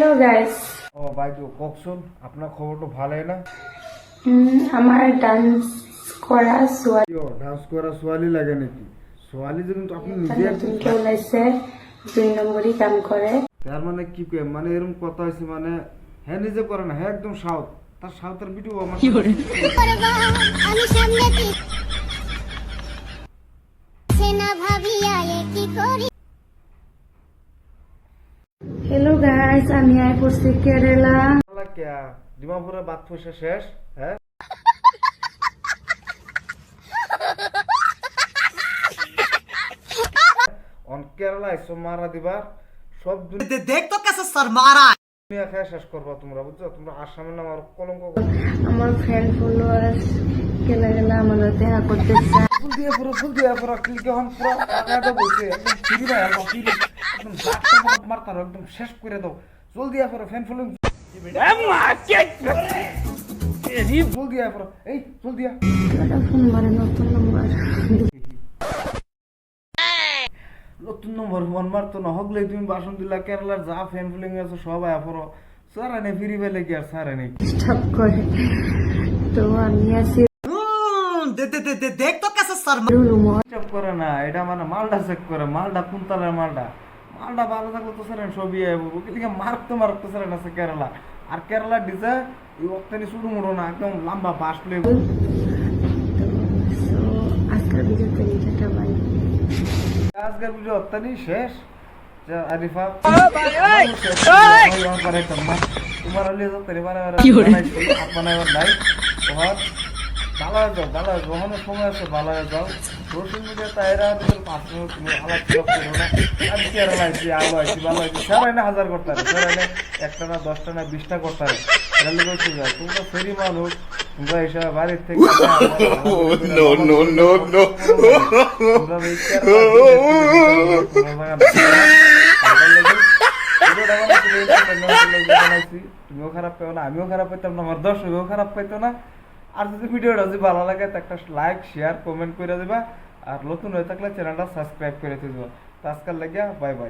Hello guys, ও বাইকু ককসুন আপনার খবরটা ভালোই না? আমার ডান্স করা সোয়ালি কিও ডান্স করা সোয়ালি লাগে নাকি? সোয়ালি কিন্তু আপনি নিজে নতুন কেউ লাইছে 2 নম্বরই কাম করে। তার মানে কি কয় মানে এরকম কথা হইছে মানে হ্যাঁ নিজে করে না হ্যাঁ একদম সাউথ তার সাউথের ভিডিও আমার আমি সামনে কি সেনা ভাবিয়া কি করি। হ্যালো গাইস, আমি আই পড়ছি কেরালা। আল্লাহ কিয়া ডিমাপুরে বাত পয়সা শেষ হ্যাঁ অন কেরালা এসো মারা দিবার সব देख तो कैसे सर मारा है। দুনিয়া খেয়ে শেষ করবা তোমরা বুঝছো তোমরা আসামের নাম আর কলঙ্ক আমার ফ্রেন্ড ফলোয়ার্স কেরালা আমার দেখা করতেছে। ফুল দিয়ে পুরো ক্লিকে হন পুরো টাকাটা বলছে একদম ফ্রি ভাই একদম ফ্রি একদম জাতটা মারতারো একদম শেষ করে দাও জলদি আ পুরো ফ্যান ফলোইং জলদি আ পুরো এই জলদি আ এটা ফোন মারে নতুন নাম্বার। নতুন নম্বর ফোন মারতো না হগলে তুমি বাসন দিলা কেরালার যা ফ্যান ফলোইং আছে সব আয়া পুরো সারা নে ফ্রি পেলে কি আর সারা নেই স্টপ করে তো আমি আসি देख तो कैसे सर রুমে। চেক করে না এটা মানে মালটা চেক করে মালটা কোন তালের মালটা মালটা ভালো থাকলে তো স্যার সবই আইবো কিন্তু মারতো স্যার আছে কেরালা আর কেরালা ডিজে এই ওখানে শুরু মুড়ো না একদম লম্বা বাস প্লে তো আজকের ভিডিওতে এটা বাই। আজকের ভিডিও অত্যানি শেষ যা আরিফা তোমার আলিয়া যাও তেরে বানাবার বানাবার নাই তোমার ভালো হয়ে যাও যখন সময় আছে ভালো হয়ে যাও সোশ্যাল মিডিয়া তাইরা 5 মিনিট তুমি আলাপ করো না আমি কেরালা আইছি আলো আইছি ভালো আইছি সারাই না হাজার করতে পারে সারাই একটা না 10টা না 20টা করতে পারে তাহলে কইছি যা তোমরা ফেরি মানুষ তোমরা এসে বাড়ির থেকে no, no, no, no. তুমিও খারাপ পেও না আমিও খারাপ পেতাম না আমার দর্শকও খারাপ পাইতো না আর যদি ভিডিওটা যদি ভালো লাগে তো একটা লাইক শেয়ার কমেন্ট করে দিবা আর নতুন হয়ে থাকলে চ্যানেলটা সাবস্ক্রাইব করে দিবা তো আজকাল লাগিয়া বাই বাই।